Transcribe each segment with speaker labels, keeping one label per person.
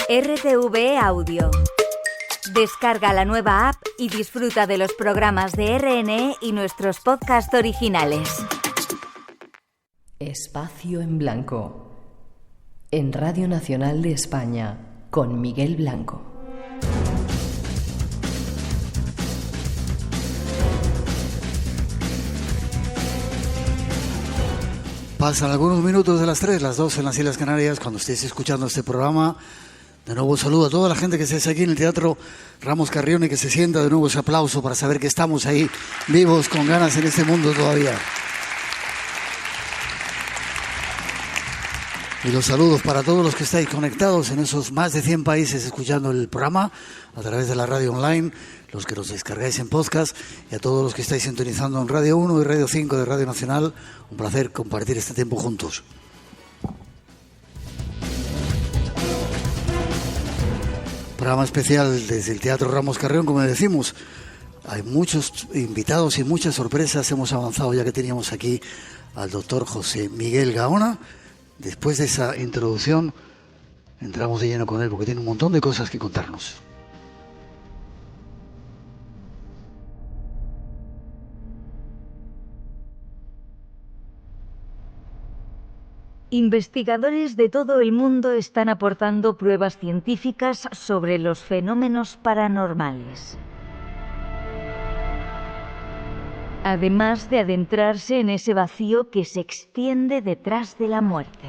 Speaker 1: RTV Audio. Descarga la nueva app y disfruta de los programas de RNE y nuestros podcasts originales.
Speaker 2: Espacio en Blanco, en Radio Nacional de España, con Miguel Blanco.
Speaker 3: Pasan algunos minutos de las 3, las 2 en las Islas Canarias, cuando estéis escuchando este programa. De nuevo saludo a toda la gente que esté aquí en el Teatro Ramos Carrión y que se sienta de nuevo ese aplauso para saber que estamos ahí vivos, con ganas en este mundo todavía. Y los saludos para todos los que estáis conectados en esos más de 100 países escuchando el programa a través de la radio online, los que los descargáis en podcast, y a todos los que estáis sintonizando en Radio 1 y Radio 5 de Radio Nacional. Un placer compartir este tiempo juntos. Programa especial desde el Teatro Ramos Carrión, como decimos. Hay muchos invitados y muchas sorpresas. Hemos avanzado ya que teníamos aquí al doctor José Miguel Gaona. Después de esa introducción, entramos de lleno con él porque tiene un montón de cosas que contarnos.
Speaker 1: Investigadores de todo el mundo están aportando pruebas científicas sobre los fenómenos paranormales. Además de adentrarse en ese vacío que se extiende detrás de la muerte.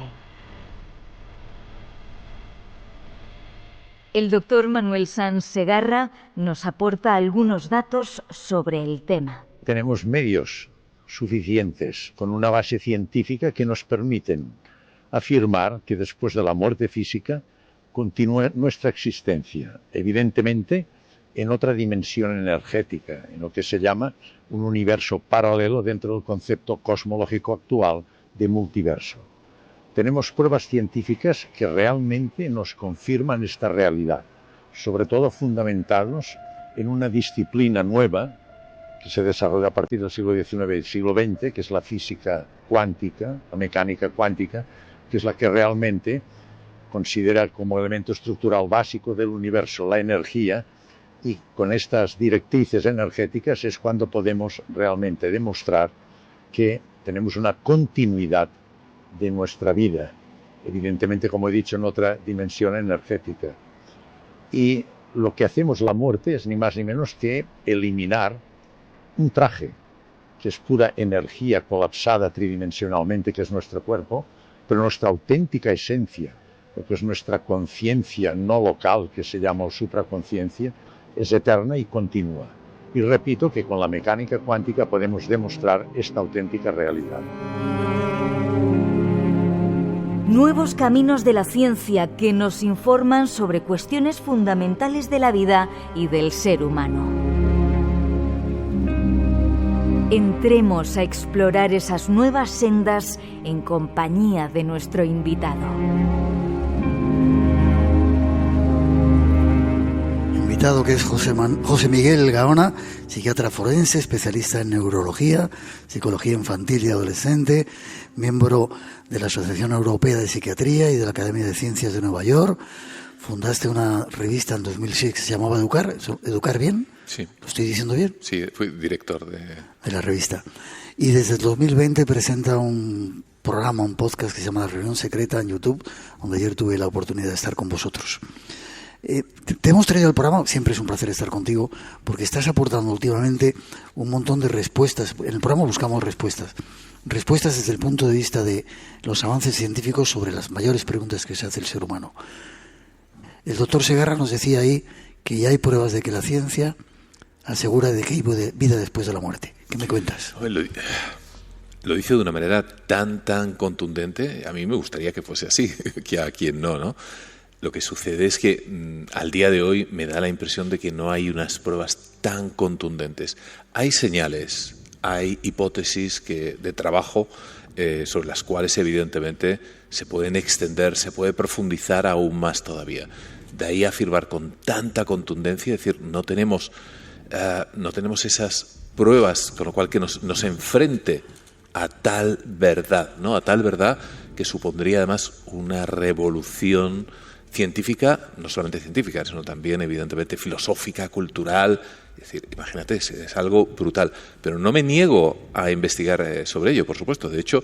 Speaker 1: El doctor Manuel Sanz Segarra nos aporta algunos datos sobre el tema.
Speaker 4: Tenemos medios suficientes con una base científica que nos permiten afirmar que después de la muerte física continúa nuestra existencia, evidentemente en otra dimensión energética, en lo que se llama un universo paralelo dentro del concepto cosmológico actual de multiverso. Tenemos pruebas científicas que realmente nos confirman esta realidad, sobre todo fundamentados en una disciplina nueva que se desarrolla a partir del siglo XIX y siglo XX, que es la física cuántica, la mecánica cuántica, que es la que realmente considera como elemento estructural básico del universo la energía, y con estas directrices energéticas es cuando podemos realmente demostrar que tenemos una continuidad de nuestra vida, evidentemente, como he dicho, en otra dimensión energética. Y lo que hacemos la muerte es ni más ni menos que eliminar un traje, que es pura energía colapsada tridimensionalmente, que es nuestro cuerpo, pero nuestra auténtica esencia, lo que es nuestra conciencia no local, que se llama supraconciencia, es eterna y continua. Y repito que con la mecánica cuántica podemos demostrar esta auténtica realidad.
Speaker 1: Nuevos caminos de la ciencia que nos informan sobre cuestiones fundamentales de la vida y del ser humano. Entremos a explorar esas nuevas sendas en compañía de nuestro invitado.
Speaker 3: Invitado que es José Miguel Gaona, psiquiatra forense, especialista en neurología, psicología infantil y adolescente, miembro de la Asociación Europea de Psiquiatría y de la Academia de Ciencias de Nueva York. Fundaste una revista en 2006 que se llamaba ¿Educar bien?
Speaker 5: Sí.
Speaker 3: ¿Lo estoy diciendo bien?
Speaker 5: Sí, fui director de
Speaker 3: la revista. Y desde el 2020 presenta un programa, un podcast que se llama La Reunión Secreta en YouTube, donde ayer tuve la oportunidad de estar con vosotros. Te hemos traído al programa, siempre es un placer estar contigo, porque estás aportando últimamente un montón de respuestas. En el programa buscamos respuestas desde el punto de vista de los avances científicos sobre las mayores preguntas que se hace el ser humano. El doctor Segarra nos decía ahí que ya hay pruebas de que la ciencia asegura de que hay vida después de la muerte. ¿Qué me cuentas?
Speaker 5: Lo dice de una manera tan contundente. A mí me gustaría que fuese así, que a quien no. Lo que sucede es que al día de hoy me da la impresión de que no hay unas pruebas tan contundentes. Hay señales, hay hipótesis de trabajo sobre las cuales evidentemente se pueden extender, se puede profundizar aún más todavía. De ahí afirmar con tanta contundencia, es decir, no tenemos esas pruebas con lo cual que nos enfrente a tal verdad, ¿no? A tal verdad que supondría además una revolución científica, no solamente científica, sino también evidentemente filosófica, cultural. Es decir, imagínate, es algo brutal. Pero no me niego a investigar sobre ello, por supuesto. De hecho,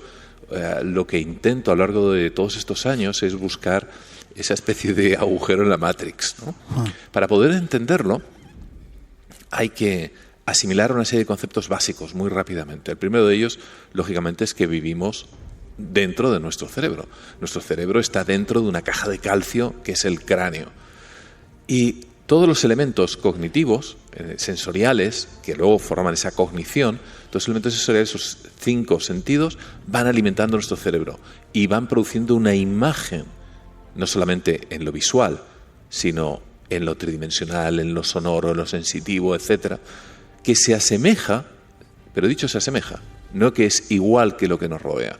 Speaker 5: lo que intento a lo largo de todos estos años es buscar esa especie de agujero en la Matrix, ¿no? Para poder entenderlo, hay que asimilar una serie de conceptos básicos muy rápidamente. El primero de ellos, lógicamente, es que vivimos dentro de nuestro cerebro. Nuestro cerebro está dentro de una caja de calcio que es el cráneo. Y todos los elementos cognitivos, sensoriales, que luego forman esa cognición, todos los elementos sensoriales, esos 5 sentidos, van alimentando nuestro cerebro y van produciendo una imagen, no solamente en lo visual, sino en lo tridimensional, en lo sonoro, en lo sensitivo, etcétera, que se asemeja, pero dicho se asemeja, no que es igual que lo que nos rodea.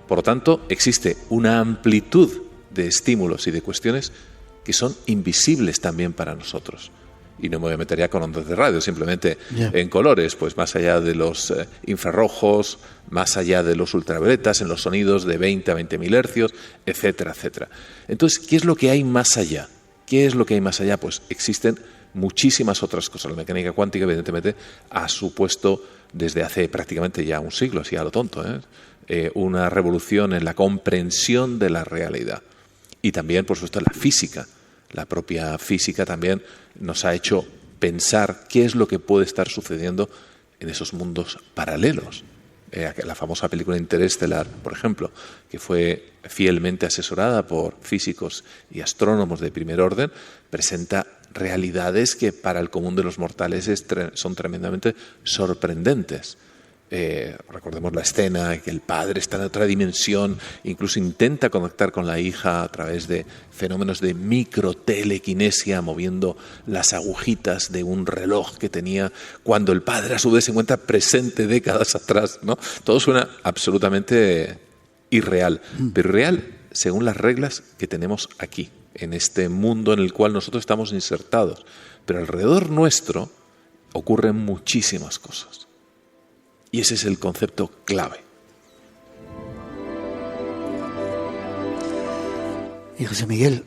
Speaker 5: Por lo tanto, existe una amplitud de estímulos y de cuestiones que son invisibles también para nosotros. Y no me voy a meter ya con ondas de radio, simplemente en colores, pues más allá de los infrarrojos, más allá de los ultravioletas, en los sonidos de 20 a 20.000 hercios, etcétera, etcétera. Entonces, ¿qué es lo que hay más allá? ¿Qué es lo que hay más allá? Pues existen muchísimas otras cosas. La mecánica cuántica, evidentemente, ha supuesto desde hace prácticamente ya un siglo, así a lo tonto, una revolución en la comprensión de la realidad. Y también, por supuesto, la física. La propia física también nos ha hecho pensar qué es lo que puede estar sucediendo en esos mundos paralelos. La famosa película Interestelar, por ejemplo, que fue fielmente asesorada por físicos y astrónomos de primer orden, presenta realidades que para el común de los mortales son tremendamente sorprendentes. Recordemos la escena que el padre está en otra dimensión, incluso intenta conectar con la hija a través de fenómenos de microtelequinesia, moviendo las agujitas de un reloj que tenía, cuando el padre a su vez se encuentra presente décadas atrás, ¿no? Todo suena absolutamente irreal, pero real según las reglas que tenemos aquí, en este mundo en el cual nosotros estamos insertados. Pero alrededor nuestro ocurren muchísimas cosas. Y ese es el concepto clave.
Speaker 3: Y José Miguel,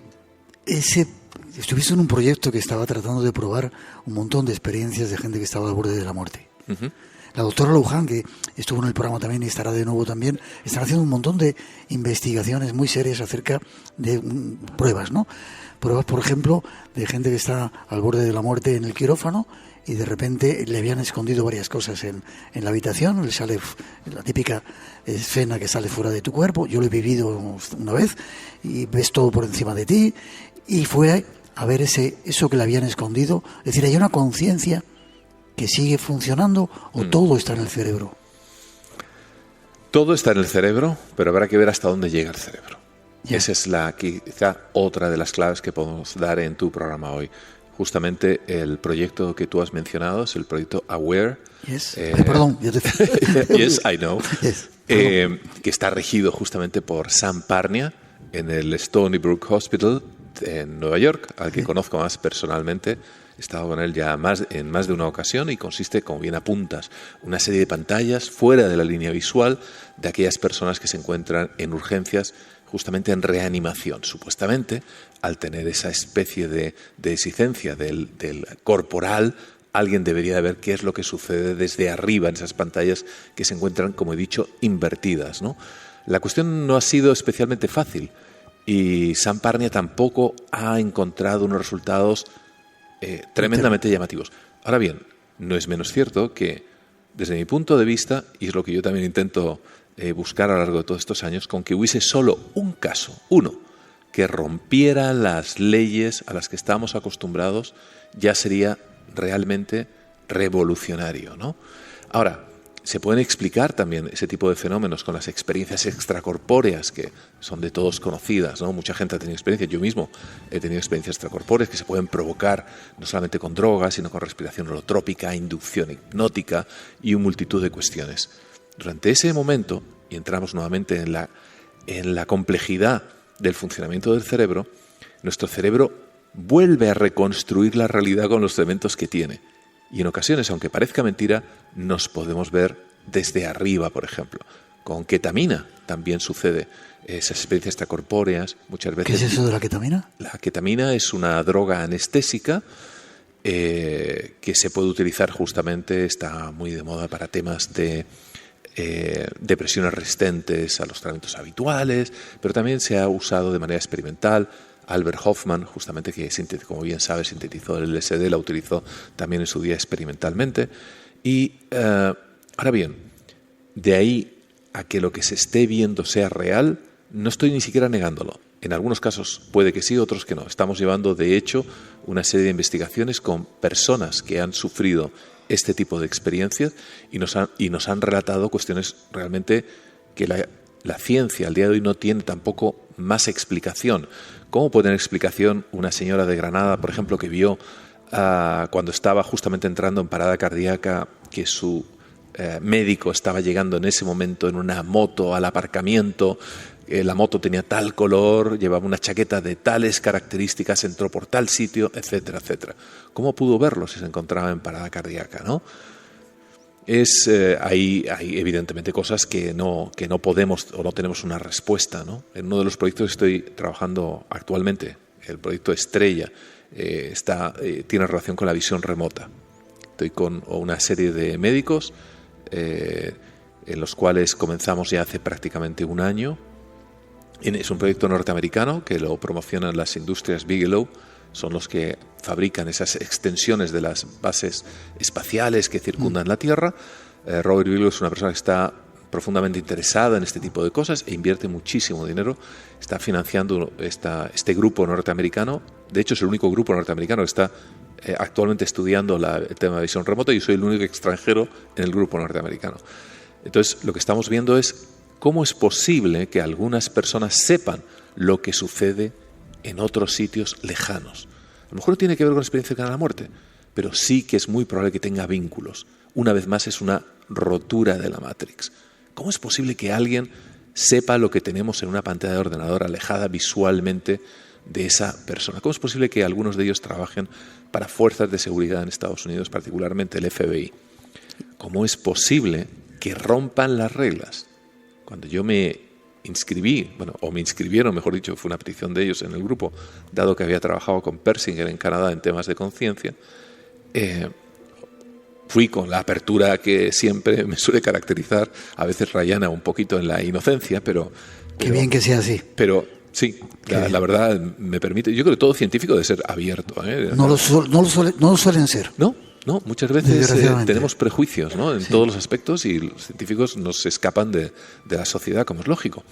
Speaker 3: estuviste en un proyecto que estaba tratando de probar un montón de experiencias de gente que estaba al borde de la muerte. Uh-huh. La doctora Luján, que estuvo en el programa también y estará de nuevo también, están haciendo un montón de investigaciones muy serias acerca de pruebas, ¿no? Pruebas, por ejemplo, de gente que está al borde de la muerte en el quirófano y de repente le habían escondido varias cosas en la habitación, le sale la típica escena que sale fuera de tu cuerpo. Yo lo he vivido una vez y ves todo por encima de ti, y fue a ver eso que le habían escondido. Es decir, hay una conciencia que sigue funcionando, o todo está en el cerebro.
Speaker 5: Todo está en el cerebro, pero habrá que ver hasta dónde llega el cerebro. Esa es quizá otra de las claves que podemos dar en tu programa hoy. Justamente el proyecto que tú has mencionado es el proyecto AWARE.
Speaker 3: Yes. Perdón.
Speaker 5: Yes, I know.
Speaker 3: Yes.
Speaker 5: Que está regido justamente por Sam Parnia en el Stony Brook Hospital en Nueva York, al que conozco más personalmente. He estado con él ya en más de una ocasión, y consiste, como bien apuntas, una serie de pantallas fuera de la línea visual de aquellas personas que se encuentran en urgencias, justamente en reanimación. Supuestamente, al tener esa especie de exigencia del corporal, alguien debería de ver qué es lo que sucede desde arriba en esas pantallas que se encuentran, como he dicho, invertidas, ¿no? La cuestión no ha sido especialmente fácil, y Sam Parnia tampoco ha encontrado unos resultados tremendamente llamativos. Ahora bien, no es menos cierto que, desde mi punto de vista, y es lo que yo también intento buscar a lo largo de todos estos años, con que hubiese solo un caso, uno, que rompiera las leyes a las que estamos acostumbrados, ya sería realmente revolucionario, ¿no? Ahora, se pueden explicar también ese tipo de fenómenos con las experiencias extracorpóreas, que son de todos conocidas, ¿no? Mucha gente ha tenido experiencias, yo mismo he tenido experiencias extracorpóreas que se pueden provocar no solamente con drogas, sino con respiración holotrópica, inducción hipnótica y una multitud de cuestiones. Durante ese momento, y entramos nuevamente en la complejidad del funcionamiento del cerebro, nuestro cerebro vuelve a reconstruir la realidad con los elementos que tiene. Y en ocasiones, aunque parezca mentira, nos podemos ver desde arriba, por ejemplo, Con ketamina también sucede. Esas experiencias extracorpóreas muchas veces...
Speaker 3: ¿Qué es eso de la ketamina?
Speaker 5: La ketamina es una droga anestésica que se puede utilizar justamente, está muy de moda para temas de depresiones resistentes a los tratamientos habituales, pero también se ha usado de manera experimental. Albert Hoffman, justamente, que como bien sabes, sintetizó el LSD, la utilizó también en su día experimentalmente. Y ahora bien, de ahí a que lo que se esté viendo sea real, no estoy ni siquiera negándolo. En algunos casos puede que sí, otros que no. Estamos llevando, de hecho, una serie de investigaciones con personas que han sufrido este tipo de experiencias y nos han relatado cuestiones realmente que la ciencia al día de hoy no tiene tampoco más explicación. ¿Cómo puede tener explicación una señora de Granada, por ejemplo, que vio cuando estaba justamente entrando en parada cardíaca que su médico estaba llegando en ese momento en una moto al aparcamiento? La moto tenía tal color, llevaba una chaqueta de tales características, entró por tal sitio, etcétera, etcétera. ¿Cómo pudo verlo si se encontraba en parada cardíaca, no? Hay evidentemente cosas que no podemos o no tenemos una respuesta, ¿no? En uno de los proyectos que estoy trabajando actualmente, el proyecto Estrella, tiene relación con la visión remota. Estoy con una serie de médicos en los cuales comenzamos ya hace prácticamente un año. Es un proyecto norteamericano que lo promocionan las industrias Bigelow, son los que fabrican esas extensiones de las bases espaciales que circundan la Tierra. Robert Bigelow es una persona que está profundamente interesada en este tipo de cosas e invierte muchísimo dinero. Está financiando este grupo norteamericano. De hecho, es el único grupo norteamericano que está actualmente estudiando el tema de visión remota, y soy el único extranjero en el grupo norteamericano. Entonces, lo que estamos viendo es cómo es posible que algunas personas sepan lo que sucede en otros sitios lejanos. A lo mejor no tiene que ver con la experiencia cercana a la muerte, pero sí que es muy probable que tenga vínculos. Una vez más, es una rotura de la Matrix. ¿Cómo es posible que alguien sepa lo que tenemos en una pantalla de ordenador alejada visualmente de esa persona? ¿Cómo es posible que algunos de ellos trabajen para fuerzas de seguridad en Estados Unidos, particularmente el FBI? ¿Cómo es posible que rompan las reglas? Cuando yo me inscribí, me inscribieron, mejor dicho, fue una petición de ellos en el grupo, dado que había trabajado con Persinger en Canadá en temas de conciencia, fui con la apertura que siempre me suele caracterizar, a veces rayana un poquito en la inocencia, pero
Speaker 3: Qué bien que sea así.
Speaker 5: Pero sí, la verdad me permite, yo creo que todo científico debe ser abierto.
Speaker 3: No lo suelen ser.
Speaker 5: No, muchas veces tenemos prejuicios, ¿no? En todos los aspectos, y los científicos nos escapan de la sociedad, como es lógico.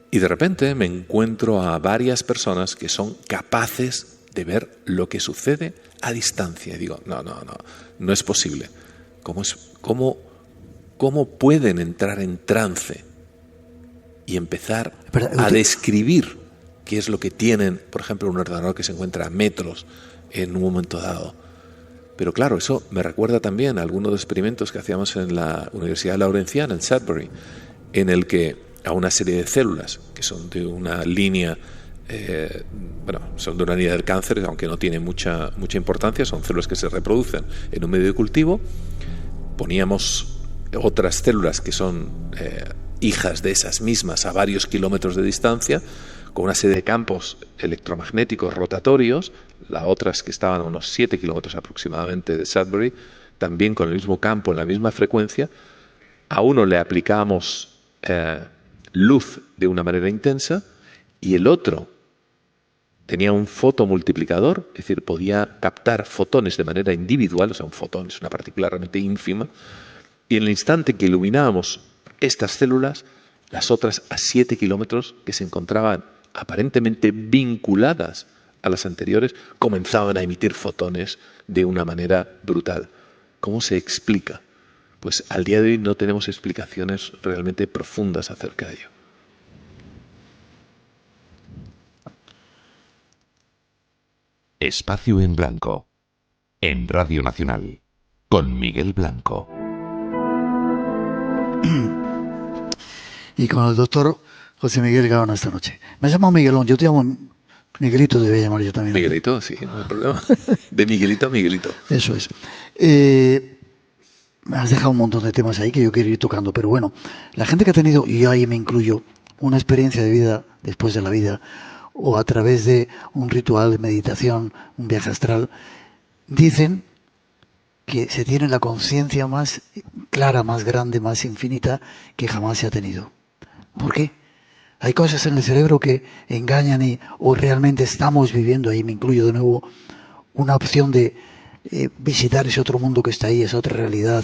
Speaker 5: Y de repente me encuentro a varias personas que son capaces de ver lo que sucede a distancia. Y digo, no es posible. ¿Cómo pueden entrar en trance y empezar a describir qué es lo que tienen, por ejemplo, un ordenador que se encuentra a metros en un momento dado? Pero claro, eso me recuerda también a algunos de los experimentos que hacíamos en la Universidad Lawrenciana, en Sudbury, en el que a una serie de células que son de una línea, son de una línea del cáncer, aunque no tiene mucha importancia, son células que se reproducen en un medio de cultivo, poníamos otras células que son hijas de esas mismas a varios kilómetros de distancia, con una serie de campos electromagnéticos rotatorios, las otras que estaban a unos 7 kilómetros aproximadamente de Sudbury, también con el mismo campo, en la misma frecuencia. A uno le aplicábamos luz de una manera intensa y el otro tenía un fotomultiplicador, es decir, podía captar fotones de manera individual, o sea, un fotón es una partícula realmente ínfima, y en el instante que iluminábamos estas células, las otras a 7 kilómetros que se encontraban aparentemente vinculadas a las anteriores, comenzaban a emitir fotones de una manera brutal. ¿Cómo se explica? Pues al día de hoy no tenemos explicaciones realmente profundas acerca de ello.
Speaker 6: Espacio en Blanco, en Radio Nacional, con Miguel Blanco.
Speaker 3: Y con el doctor José Miguel Gaona esta noche. Me llamo Miguelón, yo te llamo Miguelito, te voy a llamar yo también.
Speaker 5: Miguelito, sí, no hay problema. De Miguelito a Miguelito.
Speaker 3: Eso es. Me has dejado un montón de temas ahí que yo quiero ir tocando, pero bueno, la gente que ha tenido, y yo ahí me incluyo, una experiencia de vida después de la vida, o a través de un ritual de meditación, un viaje astral, dicen que se tiene la conciencia más clara, más grande, más infinita que jamás se ha tenido. ¿Por qué? Hay cosas en el cerebro que engañan o realmente estamos viviendo, ahí me incluyo de nuevo, una opción de visitar ese otro mundo que está ahí, esa otra realidad,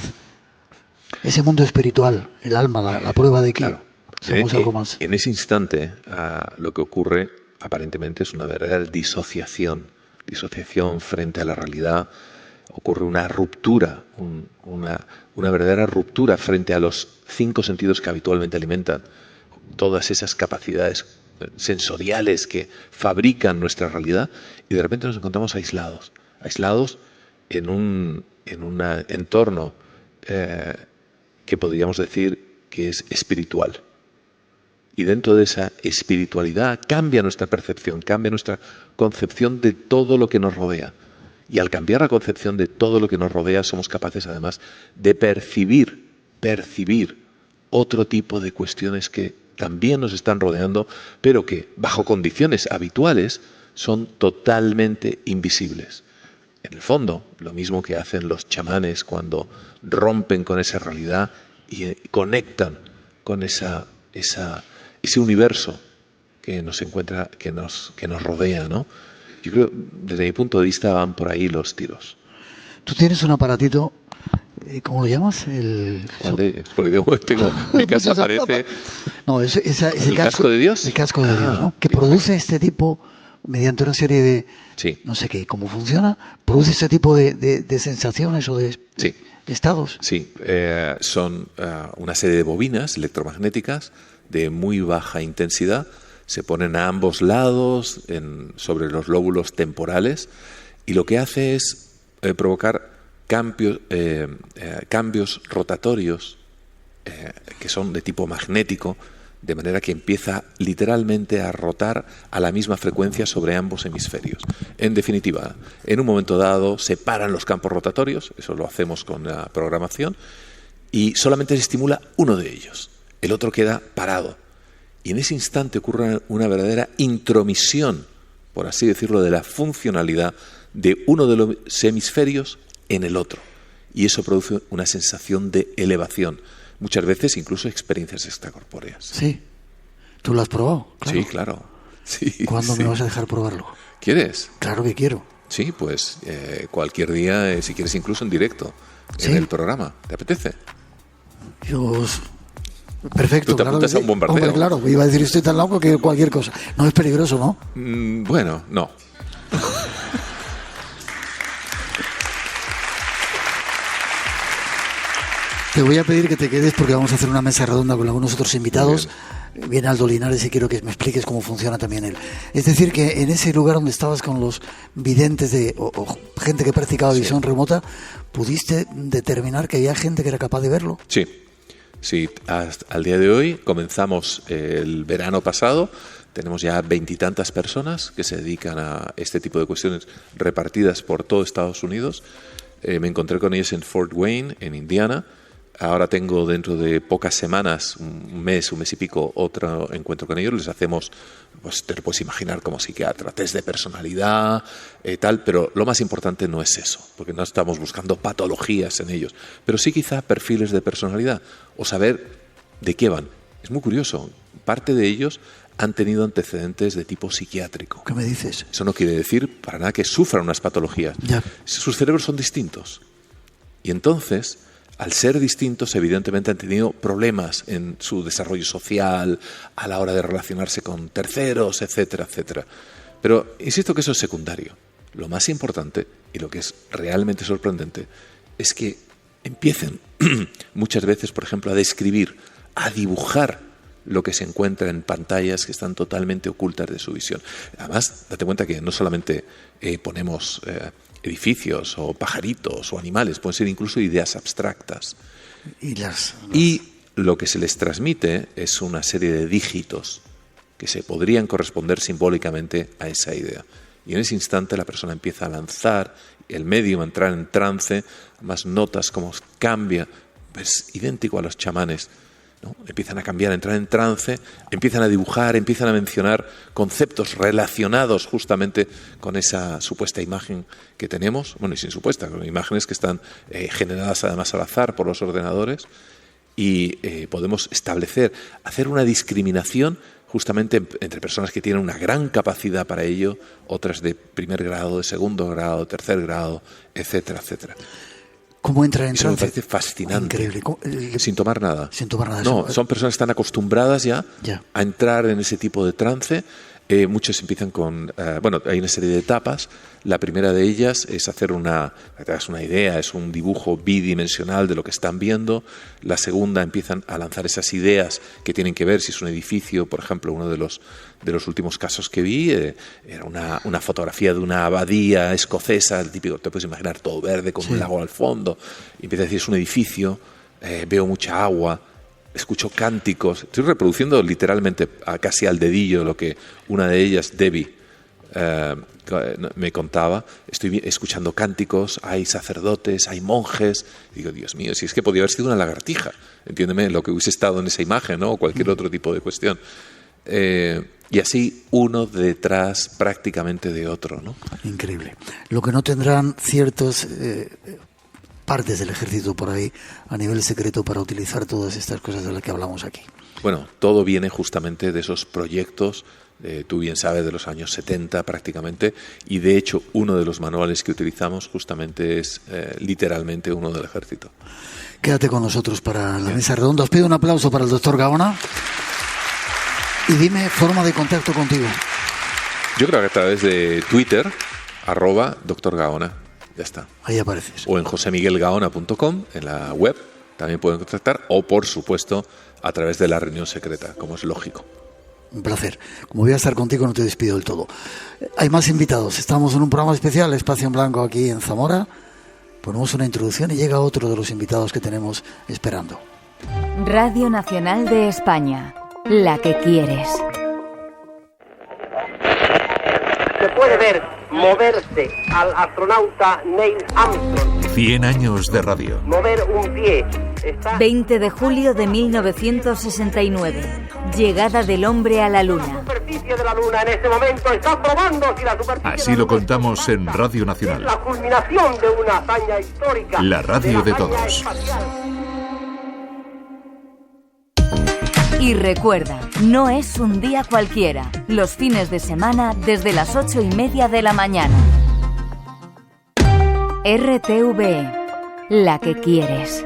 Speaker 3: ese mundo espiritual, el alma, la prueba de que
Speaker 5: claro,
Speaker 3: somos algo más.
Speaker 5: En ese instante lo que ocurre aparentemente es una verdadera disociación frente a la realidad. Ocurre una ruptura, una verdadera ruptura frente a los 5 sentidos que habitualmente alimentan todas esas capacidades sensoriales que fabrican nuestra realidad, y de repente nos encontramos aislados en un entorno que podríamos decir que es espiritual. Y dentro de esa espiritualidad cambia nuestra percepción, cambia nuestra concepción de todo lo que nos rodea. Y al cambiar la concepción de todo lo que nos rodea, somos capaces además de percibir otro tipo de cuestiones que también nos están rodeando, pero que bajo condiciones habituales son totalmente invisibles. En el fondo, lo mismo que hacen los chamanes cuando rompen con esa realidad y conectan con ese universo que nos encuentra, que nos rodea, ¿no? Yo creo, desde mi punto de vista, van por ahí los tiros.
Speaker 3: Tú tienes un aparatito, ¿cómo lo llamas?
Speaker 5: Porque tengo, mi casa parece...
Speaker 3: No, ese
Speaker 5: ¿El casco de Dios?
Speaker 3: El casco de Dios, ¿no? Que produce este tipo, mediante una serie de...
Speaker 5: Sí.
Speaker 3: No sé qué, cómo funciona, produce este tipo de sensaciones o de estados.
Speaker 5: Sí, son una serie de bobinas electromagnéticas de muy baja intensidad. Se ponen a ambos lados sobre los lóbulos temporales, y lo que hace es provocar cambios rotatorios que son de tipo magnético, de manera que empieza literalmente a rotar a la misma frecuencia sobre ambos hemisferios. En definitiva, en un momento dado se paran los campos rotatorios, eso lo hacemos con la programación, y solamente se estimula uno de ellos, el otro queda parado. Y en ese instante ocurre una verdadera intromisión, por así decirlo, de la funcionalidad de uno de los hemisferios en el otro. Y eso produce una sensación de elevación. Muchas veces incluso experiencias extracorpóreas.
Speaker 3: Sí. ¿Tú lo has probado?
Speaker 5: Claro. Sí, claro. Sí,
Speaker 3: ¿Cuándo me vas a dejar probarlo?
Speaker 5: ¿Quieres?
Speaker 3: Claro que quiero.
Speaker 5: Sí, pues cualquier día, si quieres incluso en directo, en el programa. ¿Te apetece?
Speaker 3: Perfecto.
Speaker 5: ¿Tú te apuntas a un bombardeo?
Speaker 3: Hombre, claro, iba a decir estoy tan loco que cualquier cosa. No es peligroso, ¿no?
Speaker 5: Bueno, no.
Speaker 3: Te voy a pedir que te quedes porque vamos a hacer una mesa redonda con algunos otros invitados. Viene Aldo Linares y quiero que me expliques cómo funciona también él. Es decir, que en ese lugar donde estabas con los videntes o gente que practicaba visión remota, ¿pudiste determinar que había gente que era capaz de verlo?
Speaker 5: Sí, hasta al día de hoy comenzamos el verano pasado. Tenemos ya 20 y tantas personas que se dedican a este tipo de cuestiones repartidas por todo Estados Unidos. Me encontré con ellos en Fort Wayne, en Indiana. Ahora tengo dentro de pocas semanas, un mes y pico, otro encuentro con ellos. Les hacemos, pues te lo puedes imaginar como psiquiatra, test de personalidad, tal, pero lo más importante no es eso, porque no estamos buscando patologías en ellos, pero sí quizá perfiles de personalidad o saber de qué van. Es muy curioso, parte de ellos han tenido antecedentes de tipo psiquiátrico.
Speaker 3: ¿Qué me dices?
Speaker 5: Eso no quiere decir para nada que sufran unas patologías.
Speaker 3: Ya.
Speaker 5: Sus cerebros son distintos. Y entonces, al ser distintos, evidentemente han tenido problemas en su desarrollo social, a la hora de relacionarse con terceros, etcétera, etcétera. Pero insisto que eso es secundario. Lo más importante, y lo que es realmente sorprendente, es que empiecen muchas veces, por ejemplo, a describir, a dibujar lo que se encuentra en pantallas que están totalmente ocultas de su visión. Además, date cuenta que no solamente ponemos edificios o pajaritos o animales, pueden ser incluso ideas abstractas. Y lo que se les transmite es una serie de dígitos que se podrían corresponder simbólicamente a esa idea. y en ese instante la persona empieza a lanzar, el medium a entrar en trance, más notas como cambia, es idéntico a los chamanes, ¿no? Empiezan a cambiar, a entrar en trance, empiezan a dibujar, empiezan a mencionar conceptos relacionados justamente con esa supuesta imagen que tenemos, bueno, y sin supuesta, con imágenes que están generadas además al azar por los ordenadores, y podemos establecer, hacer una discriminación justamente entre personas que tienen una gran capacidad para ello, otras de primer grado, de segundo grado, tercer grado, etcétera, etcétera.
Speaker 3: ¿Cómo entra en
Speaker 5: Eso me
Speaker 3: trance?
Speaker 5: parece fascinante.
Speaker 3: Increíble.
Speaker 5: Sin tomar nada.
Speaker 3: Sin tomar nada.
Speaker 5: No, son personas que están acostumbradas ya a entrar en ese tipo de trance. Muchos empiezan con... bueno, hay una serie de etapas. La primera de ellas es hacer para que te hagas una idea, es un dibujo bidimensional de lo que están viendo. La segunda empiezan a lanzar esas ideas que tienen que ver si es un edificio. Por ejemplo, uno de los últimos casos que vi era una fotografía de una abadía escocesa, el típico, te puedes imaginar, todo verde con un lago al fondo. Y empieza a decir, es un edificio, veo mucha agua, escucho cánticos. Estoy reproduciendo literalmente casi al dedillo lo que una de ellas, Debbie, me contaba. Estoy escuchando cánticos, hay sacerdotes, hay monjes. Digo, Dios mío, si es que podía haber sido una lagartija, entiéndeme, lo que hubiese estado en esa imagen, ¿no? O cualquier otro tipo de cuestión. Y así uno detrás prácticamente de otro, ¿no?
Speaker 3: Increíble. Lo que no tendrán ciertos partes del ejército por ahí a nivel secreto para utilizar todas estas cosas de las que hablamos aquí.
Speaker 5: Bueno, todo viene justamente de esos proyectos, tú bien sabes, de los años 70 prácticamente, y de hecho uno de los manuales que utilizamos justamente es literalmente uno del ejército.
Speaker 3: Quédate con nosotros para la mesa redonda. Os pido un aplauso para el doctor Gaona. Y dime forma de contacto contigo.
Speaker 5: Yo creo que a través de Twitter, @Dr. Gaona. Ya está.
Speaker 3: Ahí apareces.
Speaker 5: O en josemiguelgaona.com, en la web, también pueden contactar, o por supuesto a través de la reunión secreta, como es lógico.
Speaker 3: Un placer. Como voy a estar contigo, no te despido del todo. Hay más invitados. Estamos en un programa especial, Espacio en Blanco, aquí en Zamora. Ponemos una introducción y llega otro de los invitados que tenemos esperando.
Speaker 1: Radio Nacional de España, la que quieres.
Speaker 7: Se puede ver moverse al astronauta Neil Armstrong.
Speaker 6: 100 años de radio.
Speaker 7: Mover un pie.
Speaker 1: 20 de julio de 1969. Llegada del hombre a la Luna.
Speaker 7: La superficie de la Luna en este momento está probando si la superficie
Speaker 6: Así lo contamos en Radio Nacional.
Speaker 7: la culminación de una hazaña histórica.
Speaker 6: La radio de
Speaker 7: la hazaña
Speaker 6: todos.
Speaker 7: espacial.
Speaker 1: Y recuerda, no es un día cualquiera. Los fines de semana desde las 8:30 de la mañana. RTV, la que quieres.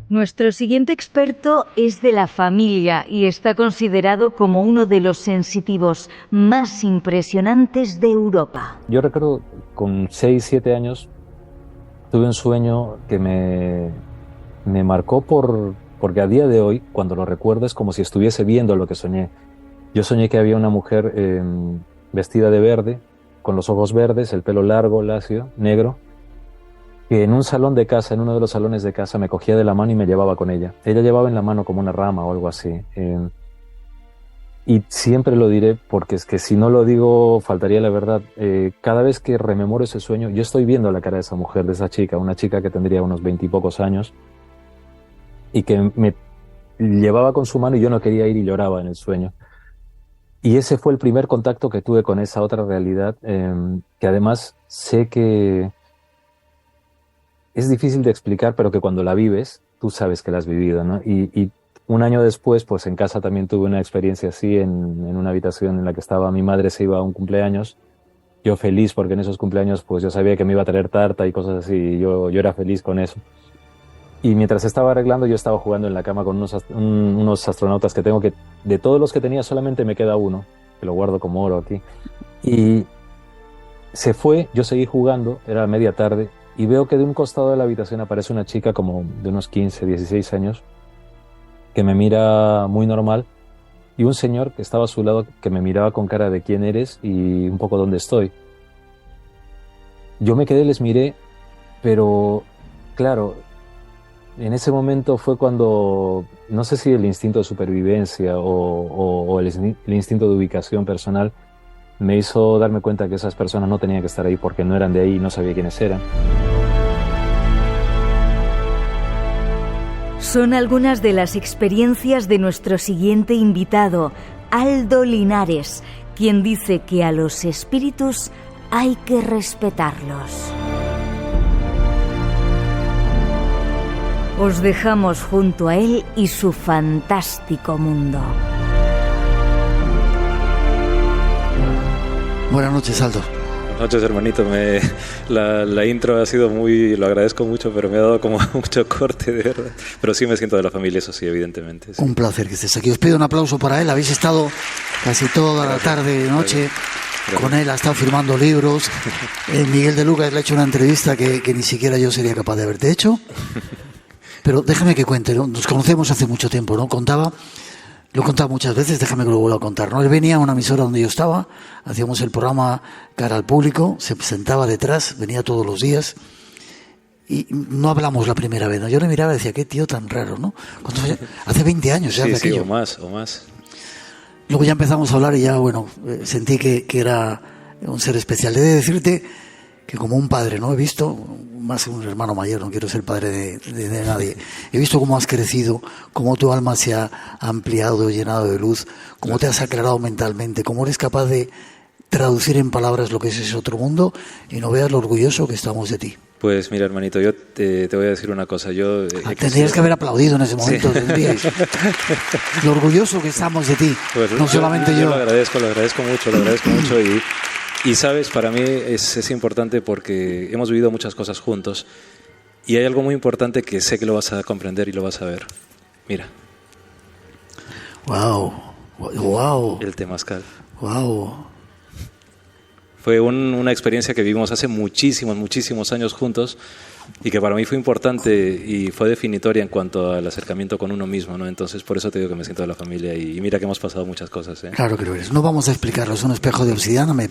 Speaker 1: Nuestro siguiente experto es de la familia y está considerado como uno de los sensitivos más impresionantes de Europa.
Speaker 8: Yo recuerdo con 6, 7 años tuve un sueño que me marcó porque a día de hoy, cuando lo recuerdo, es como si estuviese viendo lo que soñé. Yo soñé que había una mujer vestida de verde, con los ojos verdes, el pelo largo, lacio, negro, que en un salón de casa, en uno de los salones de casa, me cogía de la mano y me llevaba con ella. Ella llevaba en la mano como una rama o algo así. Y siempre lo diré porque es que si no lo digo faltaría la verdad. Cada vez que rememoro ese sueño, yo estoy viendo la cara de esa mujer, de esa chica, una chica que tendría unos 20 y pocos años y que me llevaba con su mano y yo no quería ir y lloraba en el sueño. Y ese fue el primer contacto que tuve con esa otra realidad, que además sé que es difícil de explicar, pero que cuando la vives, tú sabes que la has vivido, ¿no? Y un año después, pues en casa también tuve una experiencia así, en una habitación en la que estaba mi madre, se iba a un cumpleaños. Yo feliz, porque en esos cumpleaños pues yo sabía que me iba a traer tarta y cosas así, y yo era feliz con eso. Y mientras estaba arreglando, yo estaba jugando en la cama con unos astronautas que tengo, que de todos los que tenía solamente me queda uno, que lo guardo como oro aquí. Y se fue, yo seguí jugando, era media tarde, y veo que de un costado de la habitación aparece una chica como de unos 15, 16 años, que me mira muy normal, y un señor que estaba a su lado que me miraba con cara de quién eres y un poco dónde estoy. Yo me quedé, les miré, pero claro, en ese momento fue cuando, no sé si el instinto de supervivencia o el instinto de ubicación personal me hizo darme cuenta que esas personas no tenían que estar ahí porque no eran de ahí y no sabía quiénes eran.
Speaker 1: Son algunas de las experiencias de nuestro siguiente invitado, Aldo Linares, quien dice que a los espíritus hay que respetarlos. Os dejamos junto a él y su fantástico mundo.
Speaker 3: Buenas noches, Aldo.
Speaker 9: Buenas noches, hermanito. La intro ha sido lo agradezco mucho, pero me ha dado como mucho corte, de verdad. Pero sí me siento de la familia, eso sí, evidentemente. Sí.
Speaker 3: Un placer que estés aquí. Os pido un aplauso para él. Habéis estado casi toda la tarde y noche con él, ha estado firmando libros. Miguel de Lucas le ha hecho una entrevista que ni siquiera yo sería capaz de haberte hecho. Pero déjame que cuente, ¿no? Nos conocemos hace mucho tiempo, ¿no? Lo he contado muchas veces, déjame que lo vuelva a contar, ¿no? Él venía a una emisora donde yo estaba, hacíamos el programa cara al público, se sentaba detrás, venía todos los días y no hablamos la primera vez, ¿no? Yo le miraba y decía, qué tío tan raro, ¿no? Hace 20 años ya de aquello.
Speaker 9: Sí, o más.
Speaker 3: Luego ya empezamos a hablar y ya, bueno, sentí que era un ser especial. He de decirte que como un padre, ¿no? He visto, más que un hermano mayor, no quiero ser padre de nadie, he visto cómo has crecido, cómo tu alma se ha ampliado, llenado de luz, cómo te has aclarado mentalmente, cómo eres capaz de traducir en palabras lo que es ese otro mundo y no veas lo orgulloso que estamos de ti.
Speaker 9: Pues mira, hermanito, yo te voy a decir una cosa.
Speaker 3: Tendrías que haber aplaudido en ese momento. Sí. Lo orgulloso que estamos de ti, pues no solamente yo.
Speaker 9: Lo agradezco mucho y sabes, para mí es importante porque hemos vivido muchas cosas juntos y hay algo muy importante que sé que lo vas a comprender y lo vas a ver. Mira.
Speaker 3: Wow.
Speaker 9: El temazcal.
Speaker 3: Wow.
Speaker 9: Fue una experiencia que vivimos hace muchísimos años juntos y que para mí fue importante y fue definitoria en cuanto al acercamiento con uno mismo, ¿no? Entonces, por eso te digo que me siento de la familia y mira que hemos pasado muchas cosas, ¿eh?
Speaker 3: Claro que lo eres. No vamos a explicarlo, es un espejo de obsidiana. Me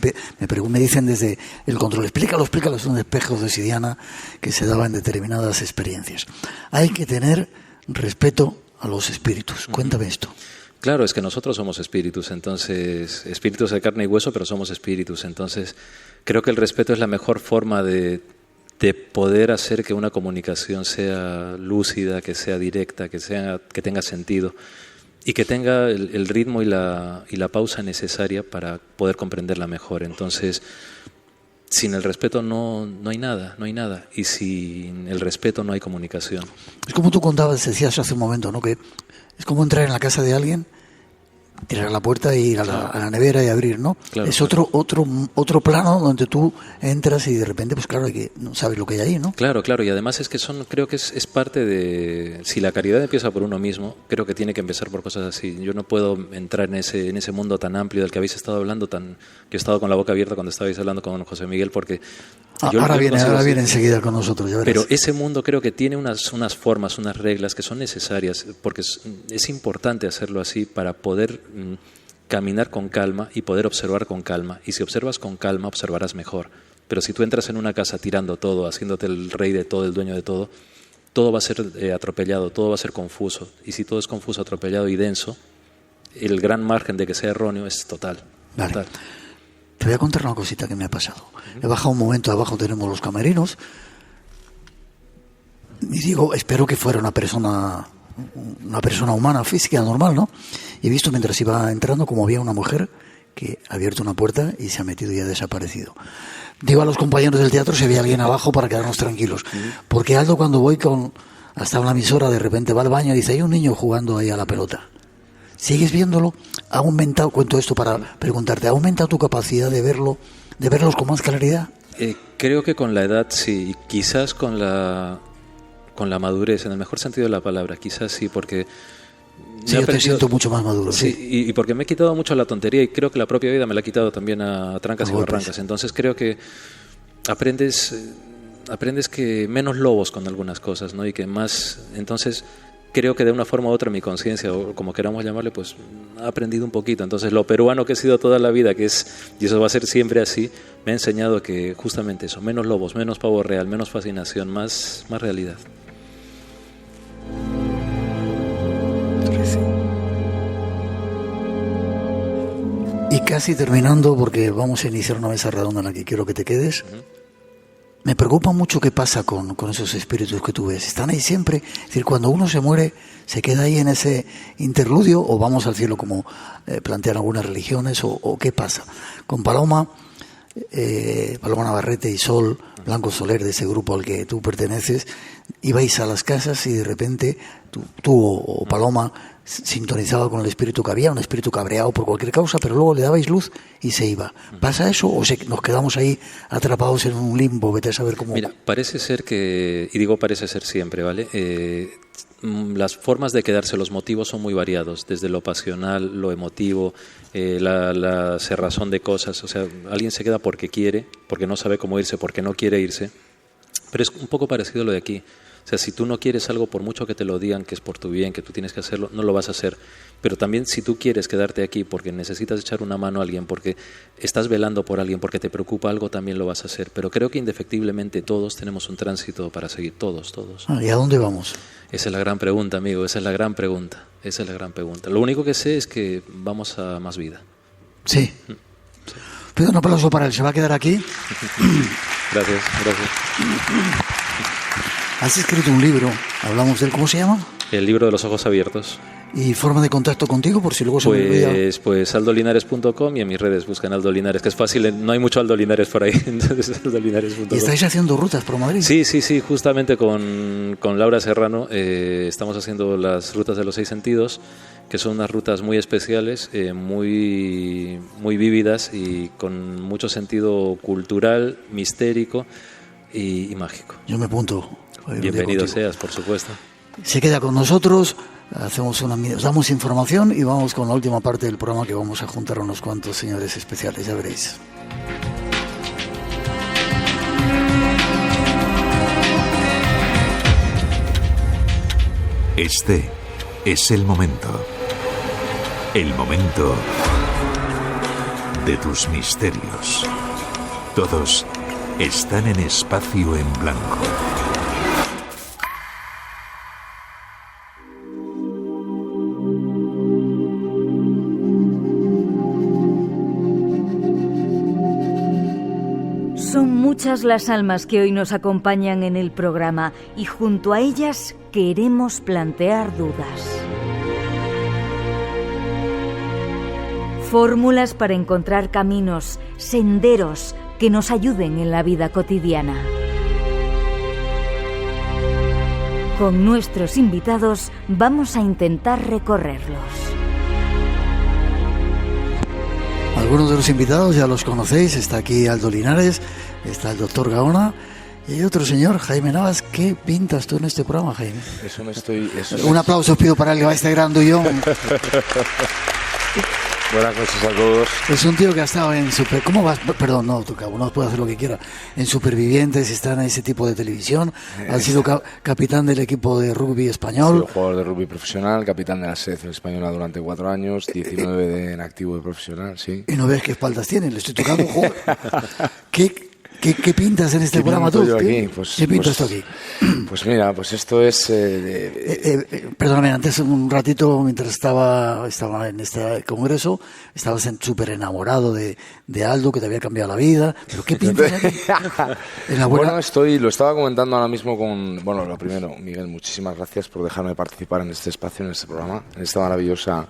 Speaker 3: dicen desde el control, explícalo, es un espejo de obsidiana que se daba en determinadas experiencias. Hay que tener respeto a los espíritus. Cuéntame esto.
Speaker 9: Claro, es que nosotros somos espíritus, entonces, espíritus de carne y hueso, pero somos espíritus. Entonces, creo que el respeto es la mejor forma de poder hacer que una comunicación sea lúcida, que sea directa, que tenga sentido y que tenga el ritmo y la pausa necesaria para poder comprenderla mejor. Entonces, sin el respeto no hay nada. Y sin el respeto no hay comunicación.
Speaker 3: Es como tú decías hace un momento, ¿no? Que es como entrar en la casa de alguien, tirar la puerta y ir a la nevera y abrir, ¿no?
Speaker 9: Claro,
Speaker 3: es otro plano donde tú entras y de repente, pues claro, no sabes lo que hay ahí, ¿no?
Speaker 9: Claro, y además es que creo que es parte de... Si la caridad empieza por uno mismo, creo que tiene que empezar por cosas así. Yo no puedo entrar en ese mundo tan amplio del que habéis estado hablando, que he estado con la boca abierta cuando estabais hablando con José Miguel, porque...
Speaker 3: Ahora viene enseguida con nosotros, ya verás.
Speaker 9: Pero ese mundo creo que tiene unas formas, unas reglas que son necesarias, porque es importante hacerlo así para poder caminar con calma y poder observar con calma. Y si observas con calma, observarás mejor. Pero si tú entras en una casa tirando todo, haciéndote el rey de todo, el dueño de todo, todo va a ser atropellado, todo va a ser confuso. Y si todo es confuso, atropellado y denso, el gran margen de que sea erróneo es total.
Speaker 3: Vale. Total. Te voy a contar una cosita que me ha pasado. He bajado un momento, abajo tenemos los camerinos y digo, espero que fuera una persona humana, física, normal, ¿no? Y he visto mientras iba entrando como había una mujer que ha abierto una puerta y se ha metido y ha desaparecido. Digo a los compañeros del teatro si había alguien abajo para quedarnos tranquilos, porque Aldo, cuando voy hasta una emisora, de repente va al baño y dice, hay un niño jugando ahí a la pelota. ¿Sigues viéndolo? ¿Ha aumentado, cuento esto para preguntarte, ha aumentado tu capacidad de verlos con más claridad?
Speaker 9: Creo que con la edad sí, y quizás con la madurez, en el mejor sentido de la palabra, quizás sí, porque...
Speaker 3: Sí, yo te siento mucho más maduro.
Speaker 9: Sí, y porque me he quitado mucho la tontería y creo que la propia vida me la ha quitado también a trancas y barrancas. Entonces creo que aprendes que menos lobos con algunas cosas, ¿no? Y que más... Entonces... creo que de una forma u otra mi conciencia, o como queramos llamarle, pues ha aprendido un poquito. Entonces lo peruano que he sido toda la vida, que es, y eso va a ser siempre así, me ha enseñado que justamente eso, menos lobos, menos pavo real, menos fascinación, más realidad.
Speaker 3: Y casi terminando, porque vamos a iniciar una mesa redonda en la que quiero que te quedes. Me preocupa mucho qué pasa con esos espíritus que tú ves. ¿Están ahí siempre? Es decir, cuando uno se muere, ¿se queda ahí en ese interludio o vamos al cielo como plantean algunas religiones o qué pasa? Con Paloma Navarrete y Sol, Blanco Soler, de ese grupo al que tú perteneces, ibais a las casas y de repente tú o Paloma sintonizaba con el espíritu que había, un espíritu cabreado por cualquier causa, pero luego le dabais luz y se iba. ¿Pasa eso o nos quedamos ahí atrapados en un limbo? Vete a saber cómo...
Speaker 9: Mira, parece ser que, y digo parece ser siempre, ¿vale? Las formas de quedarse, los motivos son muy variados, desde lo pasional, lo emotivo, la cerrazón de cosas. O sea, alguien se queda porque quiere, porque no sabe cómo irse, porque no quiere irse. Pero es un poco parecido a lo de aquí. O sea, si tú no quieres algo, por mucho que te lo digan, que es por tu bien, que tú tienes que hacerlo, no lo vas a hacer. Pero también si tú quieres quedarte aquí porque necesitas echar una mano a alguien, porque estás velando por alguien, porque te preocupa algo, también lo vas a hacer. Pero creo que indefectiblemente todos tenemos un tránsito para seguir, todos.
Speaker 3: ¿Y a dónde vamos?
Speaker 9: Esa es la gran pregunta, amigo, esa es la gran pregunta. Lo único que sé es que vamos a más vida.
Speaker 3: Sí. Pido un aplauso para él, ¿se va a quedar aquí?
Speaker 9: Gracias.
Speaker 3: Has escrito un libro, hablamos de él, ¿cómo se llama?
Speaker 9: El libro de los ojos abiertos.
Speaker 3: ¿Y forma de contacto contigo por si luego se me olvida?
Speaker 9: Pues aldolinares.com y en mis redes buscan Aldo Linares, que es fácil, no hay mucho Aldo Linares por ahí, entonces aldolinares.com.
Speaker 3: ¿Y estáis haciendo rutas por Madrid?
Speaker 9: Sí, justamente con Laura Serrano estamos haciendo las rutas de los 6 sentidos, que son unas rutas muy especiales, muy vívidas y con mucho sentido cultural, mistérico y mágico.
Speaker 3: Yo me apunto.
Speaker 9: Bienvenido seas, por supuesto.
Speaker 3: Se queda con nosotros, os damos información y vamos con la última parte del programa, que vamos a juntar a unos cuantos señores especiales, ya veréis.
Speaker 6: Este es el momento de tus misterios. Todos están en espacio en blanco.
Speaker 1: Son muchas las almas que hoy nos acompañan en el programa y junto a ellas queremos plantear dudas. Fórmulas para encontrar caminos, senderos que nos ayuden en la vida cotidiana. Con nuestros invitados vamos a intentar recorrerlos.
Speaker 3: Algunos de los invitados ya los conocéis, está aquí Aldo Linares, está el doctor Gaona y hay otro señor, Jaime Navas. ¿Qué pintas tú en este programa, Jaime? Un aplauso os pido para él, que va este gran dullón.
Speaker 10: Buenas noches a todos.
Speaker 3: Es un tío que ha estado en ¿cómo vas? Perdón, no, tú no puede hacer lo que quiera. En Supervivientes, está en ese tipo de televisión. Ha sido capitán del equipo de rugby español.
Speaker 10: Soy jugador de rugby profesional, capitán de la selección española durante 4 años, 19 en activo de profesional, sí.
Speaker 3: Y no ves qué espaldas tiene, le estoy tocando. Joder. ¿Qué pintas en este programa tú? ¿Qué pintas tú aquí?
Speaker 10: Pues mira, pues esto es...
Speaker 3: Perdóname, antes un ratito, mientras estaba en este congreso, estabas súper enamorado de Aldo, que te había cambiado la vida. ¿Pero qué pintas aquí?
Speaker 10: Bueno, lo estaba comentando ahora mismo con... Bueno, lo primero, Miguel, muchísimas gracias por dejarme participar en este espacio, en este programa, en esta maravillosa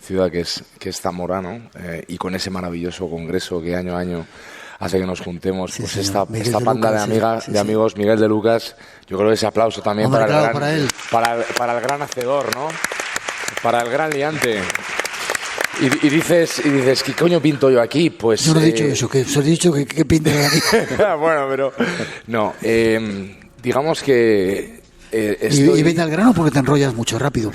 Speaker 10: ciudad que es Zamora, ¿no? Y con ese maravilloso congreso que año a año hace que nos juntemos, sí, pues esta panda de amigos, Miguel de Lucas. Yo creo que ese aplauso también, hombre, para el gran hacedor, ¿no? Para el gran liante. Y dices, ¿qué coño pinto yo aquí? Pues
Speaker 3: yo no he dicho eso, que os he dicho que pinto yo aquí.
Speaker 10: Bueno, pero no, digamos que
Speaker 3: y vete al grano porque te enrollas mucho rápido.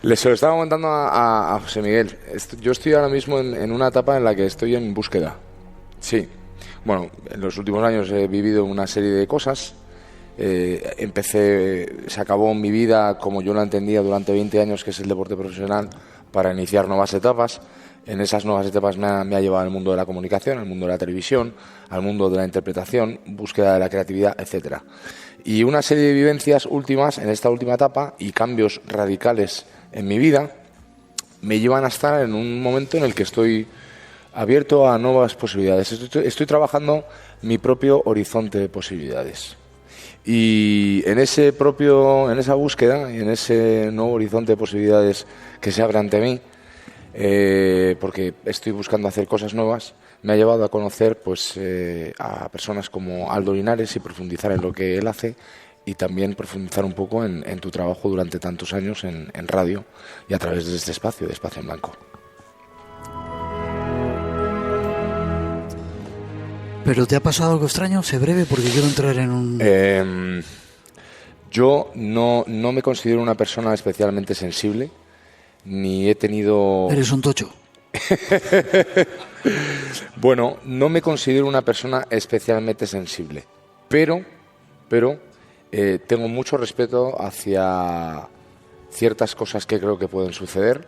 Speaker 10: Les lo estaba comentando a José Miguel. Yo estoy ahora mismo en una etapa en la que estoy en búsqueda. Sí, bueno, en los últimos años he vivido una serie de cosas se acabó mi vida como yo la entendía durante 20 años, que es el deporte profesional, para iniciar nuevas etapas. En esas nuevas etapas me ha llevado al mundo de la comunicación, al mundo de la televisión, al mundo de la interpretación, búsqueda de la creatividad, etcétera. Y una serie de vivencias últimas en esta última etapa y cambios radicales en mi vida me llevan a estar en un momento en el que estoy abierto a nuevas posibilidades. Estoy trabajando mi propio horizonte de posibilidades. Y en esa búsqueda y en ese nuevo horizonte de posibilidades que se abre ante mí, porque estoy buscando hacer cosas nuevas, me ha llevado a conocer a personas como Aldo Linares y profundizar en lo que él hace, y también profundizar un poco en tu trabajo durante tantos años en radio y a través de este espacio, de Espacio en Blanco.
Speaker 3: ¿Pero te ha pasado algo extraño? Sé breve porque quiero entrar en un...
Speaker 10: Yo no me considero una persona especialmente sensible, ni he tenido...
Speaker 3: ¿Eres un tocho?
Speaker 10: Bueno, no me considero una persona especialmente sensible, pero tengo mucho respeto hacia ciertas cosas que creo que pueden suceder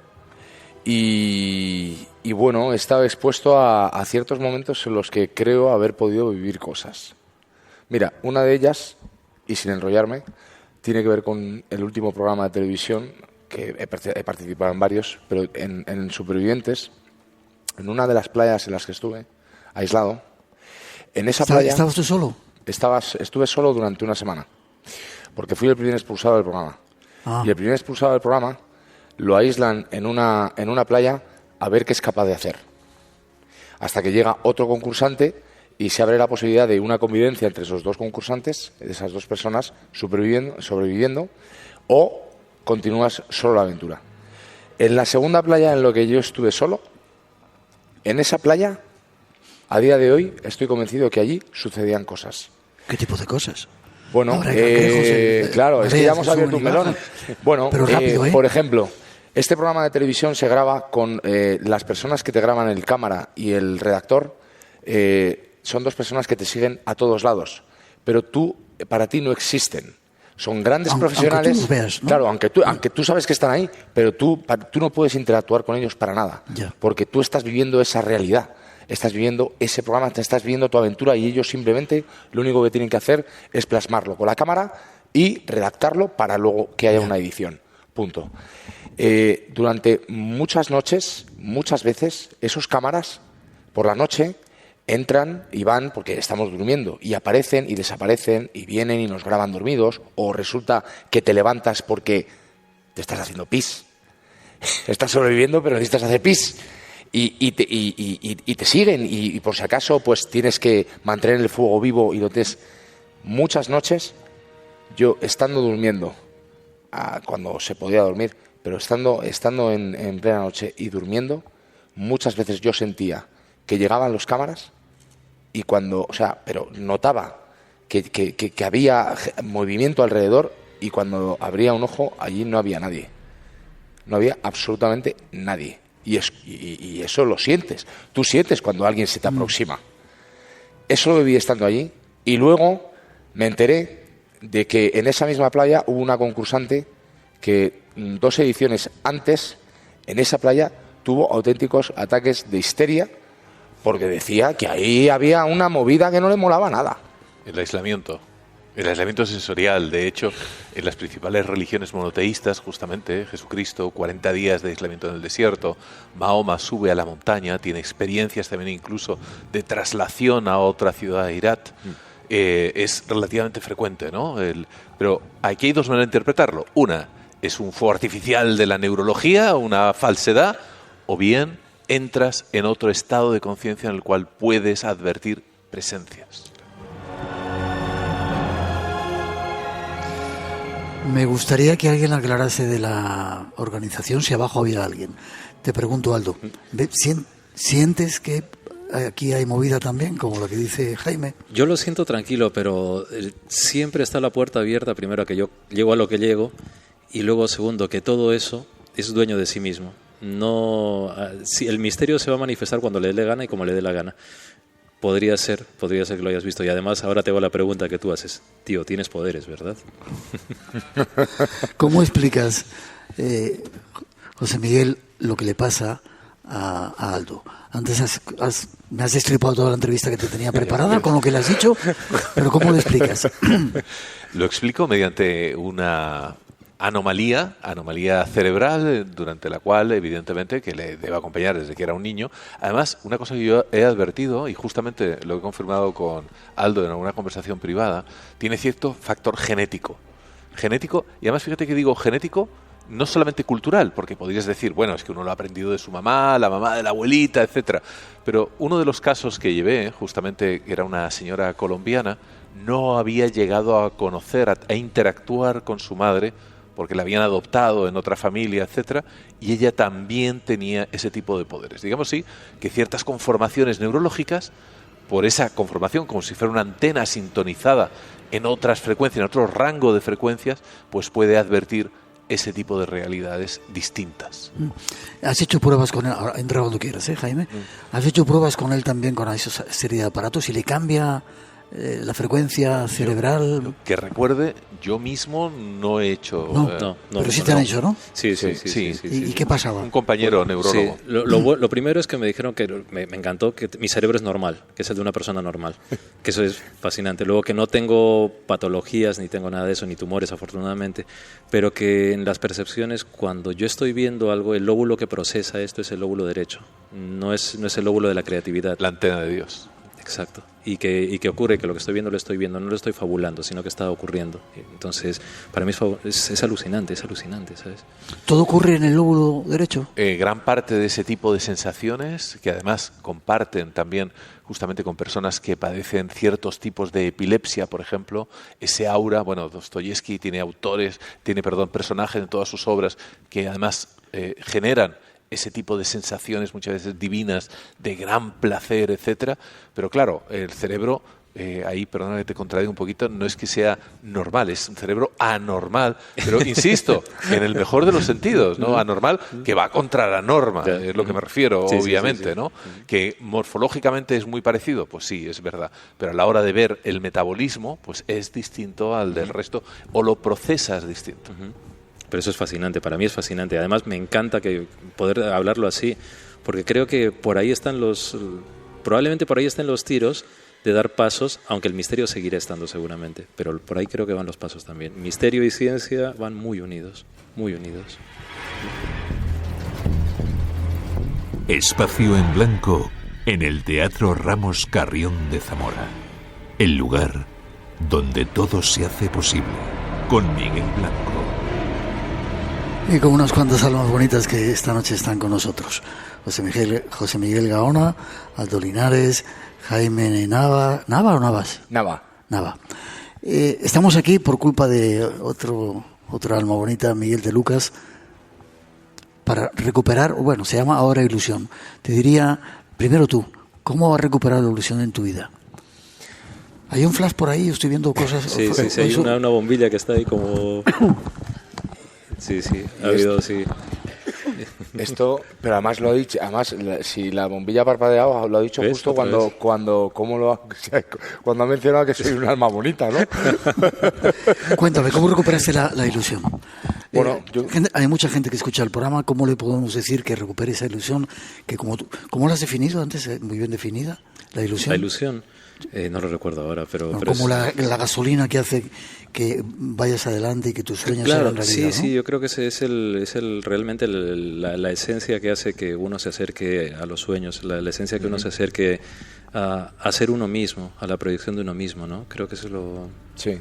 Speaker 10: y bueno, he estado expuesto a ciertos momentos en los que creo haber podido vivir cosas. Mira, una de ellas, y sin enrollarme, tiene que ver con el último programa de televisión, que he participado en varios, pero en Supervivientes, en una de las playas en las que estuve, aislado, en esa playa...
Speaker 3: ¿Estabas tú solo?
Speaker 10: Estuve solo durante una semana, porque fui el primer expulsado del programa. Y el primer expulsado del programa lo aíslan en una playa a ver qué es capaz de hacer. Hasta que llega otro concursante y se abre la posibilidad de una convivencia entre esos dos concursantes, de esas dos personas, sobreviviendo, o continúas solo la aventura. En la segunda playa en la que yo estuve solo, en esa playa, a día de hoy, estoy convencido que allí sucedían cosas.
Speaker 3: ¿Qué tipo de cosas?
Speaker 10: Bueno, claro, es que ya hemos abierto un melón. Bueno, rápido, por ejemplo, este programa de televisión se graba con las personas que te graban, el cámara y el redactor, son dos personas que te siguen a todos lados, pero para ti no existen. Son grandes profesionales.
Speaker 3: Aunque tú los veas, ¿no?
Speaker 10: Claro, aunque tú sabes que están ahí, pero tú no puedes interactuar con ellos para nada, porque tú estás viviendo esa realidad. Estás viviendo ese programa, te estás viviendo tu aventura, y ellos simplemente lo único que tienen que hacer es plasmarlo con la cámara y redactarlo para luego que haya una edición. Punto. Durante muchas noches, muchas veces, esos cámaras por la noche entran y van porque estamos durmiendo y aparecen y desaparecen y vienen y nos graban dormidos, o resulta que te levantas porque te estás haciendo pis. Estás sobreviviendo pero necesitas hacer pis. Y te siguen y por si acaso pues tienes que mantener el fuego vivo y lo tienes. Muchas noches yo estando durmiendo, cuando se podía dormir, pero estando en plena noche y durmiendo, muchas veces yo sentía que llegaban los cámaras y pero notaba que había movimiento alrededor, y cuando abría un ojo allí no había nadie, no había absolutamente nadie. Y eso lo sientes. Tú sientes cuando alguien se te aproxima. Eso lo viví estando allí. Y luego me enteré de que en esa misma playa hubo una concursante que 2 ediciones antes, en esa playa, tuvo auténticos ataques de histeria porque decía que ahí había una movida que no le molaba nada.
Speaker 5: El aislamiento sensorial. De hecho, en las principales religiones monoteístas, justamente, Jesucristo, 40 días de aislamiento en el desierto, Mahoma sube a la montaña, tiene experiencias también incluso de traslación a otra ciudad de Irak. Es relativamente frecuente, ¿no? Pero aquí hay dos maneras de interpretarlo. Una, es un fuego artificial de la neurología, una falsedad, o bien entras en otro estado de conciencia en el cual puedes advertir presencias.
Speaker 3: Me gustaría que alguien aclarase de la organización si abajo había alguien. Te pregunto, Aldo, ¿sientes que aquí hay movida también, como lo que dice Jaime?
Speaker 9: Yo lo siento tranquilo, pero siempre está la puerta abierta, primero, a que yo llego a lo que llego, y luego, segundo, que todo eso es dueño de sí mismo. No, el misterio se va a manifestar cuando le dé la gana y como le dé la gana. Podría ser que lo hayas visto. Y además ahora te hago la pregunta que tú haces. Tío, tienes poderes, ¿verdad?
Speaker 3: ¿Cómo explicas, José Miguel, lo que le pasa a Aldo? Antes me has destripado toda la entrevista que te tenía preparada con lo que le has dicho, pero ¿cómo lo explicas?
Speaker 5: Lo explico mediante una anomalía cerebral, durante la cual, evidentemente, que le debe acompañar desde que era un niño. Además, una cosa que yo he advertido, y justamente lo he confirmado con Aldo en alguna conversación privada, tiene cierto factor genético. Genético, y además fíjate que digo genético, no solamente cultural, porque podrías decir, bueno, es que uno lo ha aprendido de su mamá, la mamá de la abuelita, etcétera. Pero uno de los casos que llevé, justamente, era una señora colombiana, no había llegado a conocer, a interactuar con su madre, porque la habían adoptado en otra familia, etcétera, y ella también tenía ese tipo de poderes. Digamos sí, que ciertas conformaciones neurológicas, por esa conformación, como si fuera una antena sintonizada en otras frecuencias, en otro rango de frecuencias, pues puede advertir ese tipo de realidades distintas.
Speaker 3: ¿Has hecho pruebas con él? Ahora, entra cuando quieras, Jaime. ¿Has hecho pruebas con él también con esa serie de aparatos y le cambia la frecuencia cerebral?
Speaker 5: Que recuerde, yo mismo no he hecho...
Speaker 3: No, pero sí te han hecho, ¿no?
Speaker 9: Sí.
Speaker 3: ¿Y qué pasaba?
Speaker 5: Un compañero neurólogo.
Speaker 9: Sí, lo primero es que me dijeron que me encantó que mi cerebro es normal, que es el de una persona normal, que eso es fascinante. Luego que no tengo patologías, ni tengo nada de eso, ni tumores afortunadamente, pero que en las percepciones, cuando yo estoy viendo algo, el lóbulo que procesa esto es el lóbulo derecho, no es el lóbulo de la creatividad.
Speaker 5: La antena de Dios.
Speaker 9: Exacto. Y que ocurre que lo que estoy viendo lo estoy viendo, no lo estoy fabulando, sino que está ocurriendo. Entonces, para mí es alucinante, ¿sabes?
Speaker 3: ¿Todo ocurre en el lóbulo derecho?
Speaker 5: Gran parte de ese tipo de sensaciones, que además comparten también justamente con personas que padecen ciertos tipos de epilepsia, por ejemplo, ese aura, bueno, Dostoyevsky tiene personajes en todas sus obras que además generan ese tipo de sensaciones muchas veces divinas, de gran placer, etcétera. Pero claro, el cerebro, ahí, perdona que te contradiga un poquito, no es que sea normal, es un cerebro anormal, pero insisto, en el mejor de los sentidos, ¿no? Anormal, que va contra la norma, es lo que me refiero, obviamente, ¿no? Que morfológicamente es muy parecido, pues sí, es verdad, pero a la hora de ver el metabolismo, pues es distinto al del resto, o lo procesas distinto.
Speaker 9: Pero eso es fascinante, para mí es fascinante. Además me encanta poder hablarlo así, porque creo que probablemente por ahí estén los tiros de dar pasos, aunque el misterio seguirá estando seguramente, pero por ahí creo que van los pasos también. Misterio y ciencia van muy unidos, muy unidos.
Speaker 6: Espacio en blanco en el Teatro Ramos Carrión de Zamora. El lugar donde todo se hace posible, con Miguel Blanco.
Speaker 3: Y con unas cuantas almas bonitas que esta noche están con nosotros. José Miguel Gaona, Aldo Linares, Jaime Nava. ¿Nava o Navas?
Speaker 10: Nava.
Speaker 3: Estamos aquí por culpa de otra alma bonita, Miguel de Lucas, para recuperar, bueno, se llama ahora ilusión. Te diría, primero tú, ¿cómo vas a recuperar la ilusión en tu vida? Hay un flash por ahí, estoy viendo cosas...
Speaker 9: Sí, hay una bombilla que está ahí como... Sí, ha habido, sí.
Speaker 10: Esto, pero además lo ha dicho, si la bombilla parpadeaba, lo ha dicho justo cuando ha mencionado que soy un alma bonita, ¿no?
Speaker 3: Cuéntame, ¿cómo recuperaste la ilusión?
Speaker 10: Bueno,
Speaker 3: hay mucha gente que escucha el programa, ¿cómo le podemos decir que recupere esa ilusión? Que ¿cómo la has definido antes? Muy bien definida, la ilusión.
Speaker 9: La ilusión, no lo recuerdo ahora, pero...
Speaker 3: No, como la gasolina que hace que vayas adelante y que tus sueños
Speaker 9: sean
Speaker 3: realidad, ¿no?
Speaker 9: Sí, yo creo que ese es realmente la esencia que hace que uno se acerque a los sueños, la esencia que uno se acerque a ser uno mismo, a la proyección de uno mismo, ¿no? Creo que eso es lo...
Speaker 10: Sí.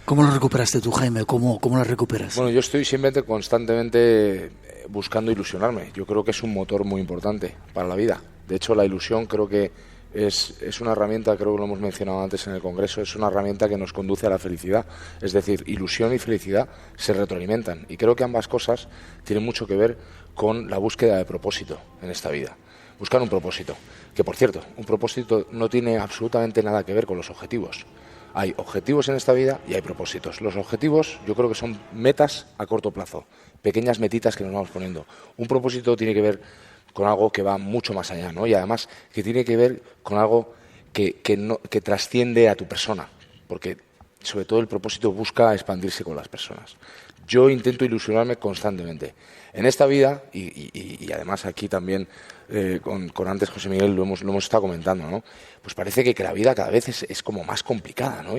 Speaker 3: ¿Cómo lo recuperaste tú, Jaime? ¿Cómo la recuperas?
Speaker 10: Bueno, yo estoy siempre constantemente buscando ilusionarme. Yo creo que es un motor muy importante para la vida. De hecho, la ilusión creo que es una herramienta, creo que lo hemos mencionado antes en el Congreso, es una herramienta que nos conduce a la felicidad. Es decir, ilusión y felicidad se retroalimentan. Y creo que ambas cosas tienen mucho que ver con la búsqueda de propósito en esta vida. Buscar un propósito. Que, por cierto, un propósito no tiene absolutamente nada que ver con los objetivos. Hay objetivos en esta vida y hay propósitos. Los objetivos yo creo que son metas a corto plazo, pequeñas metitas que nos vamos poniendo. Un propósito tiene que ver con algo que va mucho más allá, ¿no? Y además que tiene que ver con algo que trasciende a tu persona, porque sobre todo el propósito busca expandirse con las personas. Yo intento ilusionarme constantemente. En esta vida, y además aquí también con antes José Miguel lo hemos estado comentando, ¿no? Pues parece que la vida cada vez es como más complicada, ¿no?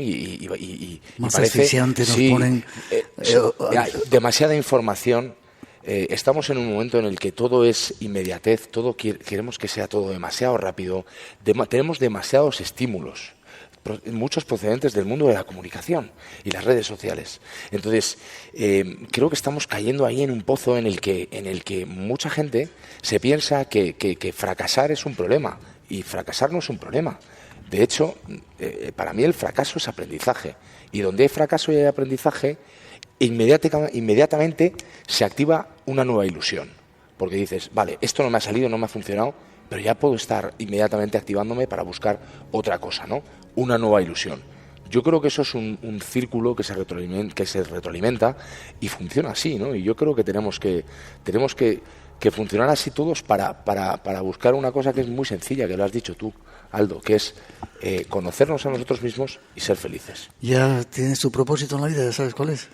Speaker 3: Más
Speaker 10: parece,
Speaker 3: asfixiante nos ponen...
Speaker 10: demasiada información. Estamos en un momento en el que todo es inmediatez, queremos que sea todo demasiado rápido, tenemos demasiados estímulos, muchos procedentes del mundo de la comunicación y las redes sociales. Entonces, creo que estamos cayendo ahí en un pozo en el que mucha gente se piensa que fracasar es un problema, y fracasar no es un problema. De hecho, para mí el fracaso es aprendizaje, y donde hay fracaso y hay aprendizaje, inmediatamente se activa una nueva ilusión, porque dices, vale, esto no me ha salido, no me ha funcionado, pero ya puedo estar inmediatamente activándome para buscar otra cosa, ¿no? Una nueva ilusión. Yo creo que eso es un círculo que se retroalimenta y funciona así, ¿no? Y yo creo que tenemos que funcionar así todos para buscar una cosa que es muy sencilla, que lo has dicho tú, Aldo, que es conocernos a nosotros mismos y ser felices.
Speaker 3: ¿Ya tienes tu propósito en la vida? ¿Ya sabes cuál es?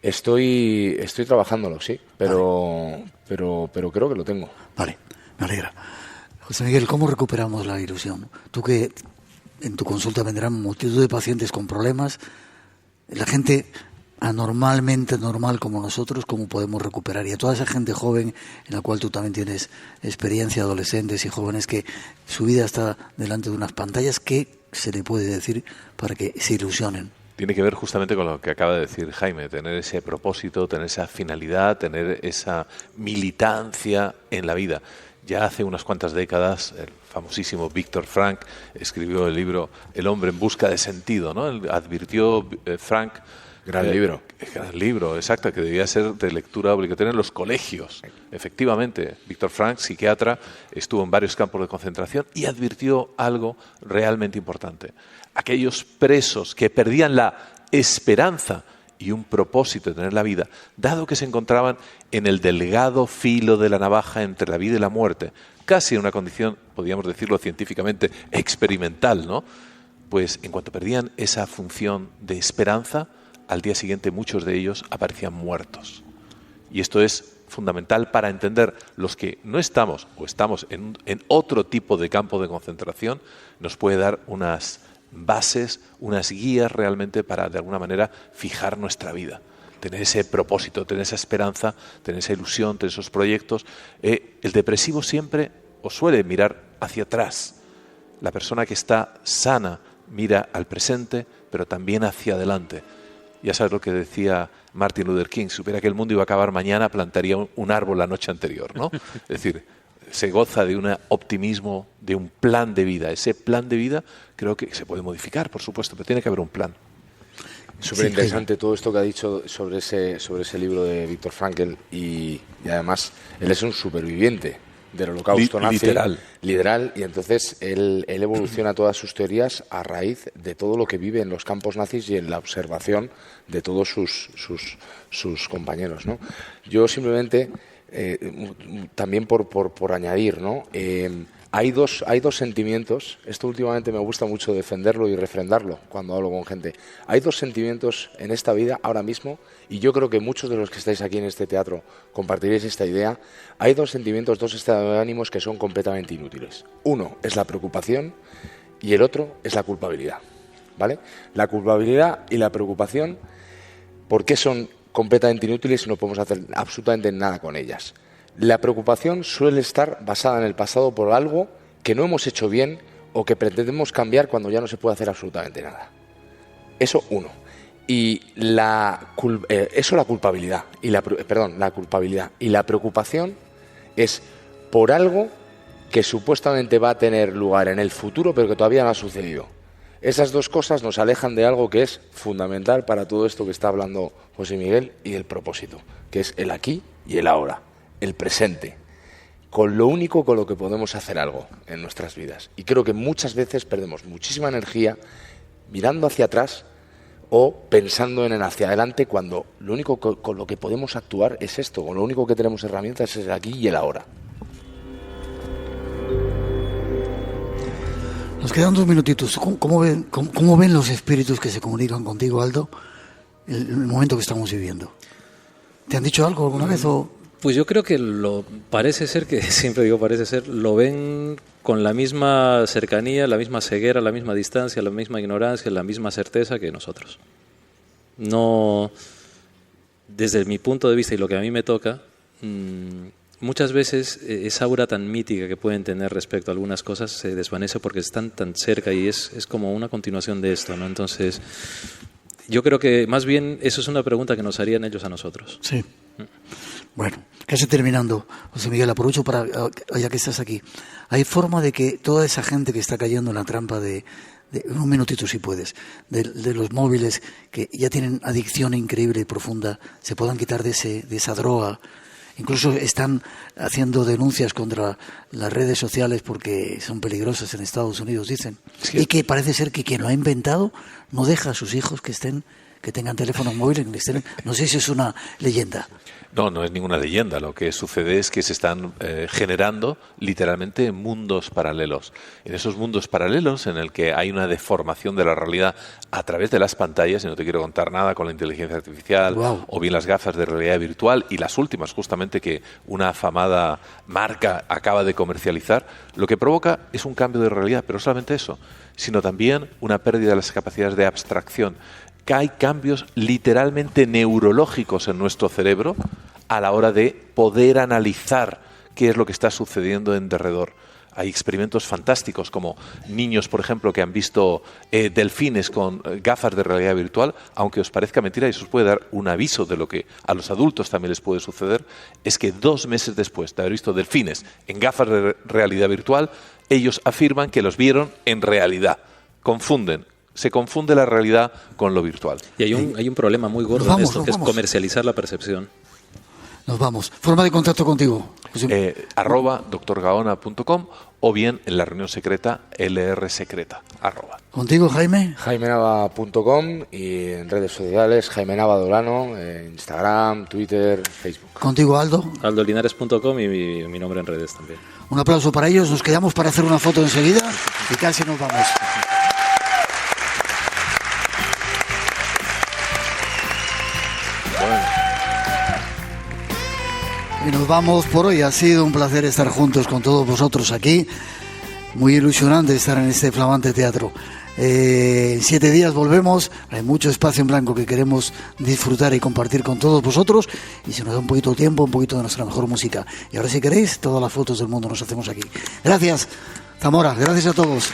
Speaker 10: Estoy trabajándolo, sí, pero creo que lo tengo.
Speaker 3: Vale, me alegra. José Miguel, ¿cómo recuperamos la ilusión? Tú que en tu consulta vendrán multitud de pacientes con problemas, la gente anormalmente normal como nosotros, ¿cómo podemos recuperar? Y a toda esa gente joven, en la cual tú también tienes experiencia, adolescentes y jóvenes que su vida está delante de unas pantallas, ¿qué se le puede decir para que se ilusionen?
Speaker 5: Tiene que ver justamente con lo que acaba de decir Jaime, tener ese propósito, tener esa finalidad, tener esa militancia en la vida. Ya hace unas cuantas décadas, el famosísimo Viktor Frankl escribió el libro El hombre en busca de sentido, ¿no? Él advirtió, Frankl...
Speaker 10: Gran libro.
Speaker 5: Gran libro, exacto, que debía ser de lectura obligatoria en los colegios. Efectivamente, Viktor Frankl, psiquiatra, estuvo en varios campos de concentración y advirtió algo realmente importante. Aquellos presos que perdían la esperanza y un propósito de tener la vida, dado que se encontraban en el delgado filo de la navaja entre la vida y la muerte, casi en una condición, podríamos decirlo científicamente, experimental, ¿no? Pues en cuanto perdían esa función de esperanza, al día siguiente muchos de ellos aparecían muertos. Y esto es fundamental para entender los que no estamos o estamos en otro tipo de campo de concentración, nos puede dar unas bases, unas guías realmente para de alguna manera fijar nuestra vida, tener ese propósito, tener esa esperanza, tener esa ilusión, tener esos proyectos. El depresivo siempre os suele mirar hacia atrás. La persona que está sana mira al presente, pero también hacia adelante. Ya sabes lo que decía Martin Luther King, si supiera que el mundo iba a acabar mañana, plantaría un árbol la noche anterior, ¿no? Es decir, se goza de un optimismo, de un plan de vida. Ese plan de vida creo que se puede modificar, por supuesto, pero tiene que haber un plan.
Speaker 10: Súper interesante todo esto que ha dicho sobre ese libro de Viktor Frankl y además él es un superviviente del holocausto nazi, literal, y entonces él evoluciona todas sus teorías a raíz de todo lo que vive en los campos nazis y en la observación de todos sus compañeros, ¿no? Yo simplemente, también por añadir, ¿no? Hay dos sentimientos, esto últimamente me gusta mucho defenderlo y refrendarlo cuando hablo con gente. Hay dos sentimientos en esta vida ahora mismo, y yo creo que muchos de los que estáis aquí en este teatro compartiréis esta idea. Hay dos sentimientos, dos estados de ánimos que son completamente inútiles. Uno es la preocupación y el otro es la culpabilidad, ¿vale? La culpabilidad y la preocupación, ¿por qué son completamente inútiles y no podemos hacer absolutamente nada con ellas? La preocupación suele estar basada en el pasado por algo que no hemos hecho bien o que pretendemos cambiar cuando ya no se puede hacer absolutamente nada. Eso uno. Y la culpabilidad. La culpabilidad. Y la preocupación es por algo que supuestamente va a tener lugar en el futuro, pero que todavía no ha sucedido. Esas dos cosas nos alejan de algo que es fundamental para todo esto que está hablando José Miguel y el propósito, que es el aquí y el ahora. El presente, con lo único con lo que podemos hacer algo en nuestras vidas. Y creo que muchas veces perdemos muchísima energía mirando hacia atrás o pensando en el hacia adelante, cuando lo único con lo que podemos actuar es esto, con lo único que tenemos herramientas es el aquí y el ahora.
Speaker 3: Nos quedan 2 minutitos. ¿Cómo ven los espíritus que se comunican contigo, Aldo, el momento que estamos viviendo? ¿Te han dicho algo alguna vez?
Speaker 9: Pues yo creo que parece ser, que siempre digo parece ser, lo ven con la misma cercanía, la misma ceguera, la misma distancia, la misma ignorancia, la misma certeza que nosotros. No, desde mi punto de vista y lo que a mí me toca, muchas veces esa aura tan mítica que pueden tener respecto a algunas cosas se desvanece porque están tan cerca y es como una continuación de esto, ¿no? Entonces, yo creo que más bien eso es una pregunta que nos harían ellos a nosotros.
Speaker 3: Sí. Bueno, casi terminando, José Miguel, aprovecho ya que estás aquí. ¿Hay forma de que toda esa gente que está cayendo en la trampa de un minutito si puedes, de los móviles, que ya tienen adicción increíble y profunda, se puedan quitar de esa droga? Incluso están haciendo denuncias contra las redes sociales porque son peligrosas en Estados Unidos, dicen. Sí. Y que parece ser que quien lo ha inventado no deja a sus hijos que tengan teléfonos móviles. No sé si es una leyenda.
Speaker 5: No, no es ninguna leyenda. Lo que sucede es que se están generando literalmente mundos paralelos. En esos mundos paralelos en el que hay una deformación de la realidad a través de las pantallas, y no te quiero contar nada con la inteligencia artificial, wow, o bien las gafas de realidad virtual y las últimas justamente que una afamada marca acaba de comercializar, lo que provoca es un cambio de realidad, pero no solamente eso, sino también una pérdida de las capacidades de abstracción. Que hay cambios literalmente neurológicos en nuestro cerebro a la hora de poder analizar qué es lo que está sucediendo en derredor. Hay experimentos fantásticos como niños, por ejemplo, que han visto delfines con gafas de realidad virtual, aunque os parezca mentira y eso os puede dar un aviso de lo que a los adultos también les puede suceder, es que 2 meses después de haber visto delfines en gafas de realidad virtual, ellos afirman que los vieron en realidad. Se confunde la realidad con lo virtual.
Speaker 9: Y hay un problema muy gordo en esto, que es comercializar la percepción.
Speaker 3: Nos vamos. Forma de contacto contigo.
Speaker 5: @drgaona.com o bien en la reunión secreta @lrsecreta.
Speaker 3: ¿Contigo, Jaime?
Speaker 10: jaimenava.com y en redes sociales Jaime Nava Dolano, Instagram, Twitter, Facebook.
Speaker 3: ¿Contigo, Aldo?
Speaker 9: aldolinares.com y mi nombre en redes también.
Speaker 3: Un aplauso para ellos. Nos quedamos para hacer una foto enseguida y casi nos vamos. Y nos vamos por hoy. Ha sido un placer estar juntos con todos vosotros aquí. Muy ilusionante estar en este flamante teatro. En 7 días volvemos. Hay mucho espacio en blanco que queremos disfrutar y compartir con todos vosotros. Y si nos da un poquito de tiempo, un poquito de nuestra mejor música. Y ahora, si queréis, todas las fotos del mundo nos hacemos aquí. Gracias, Zamora. Gracias a todos.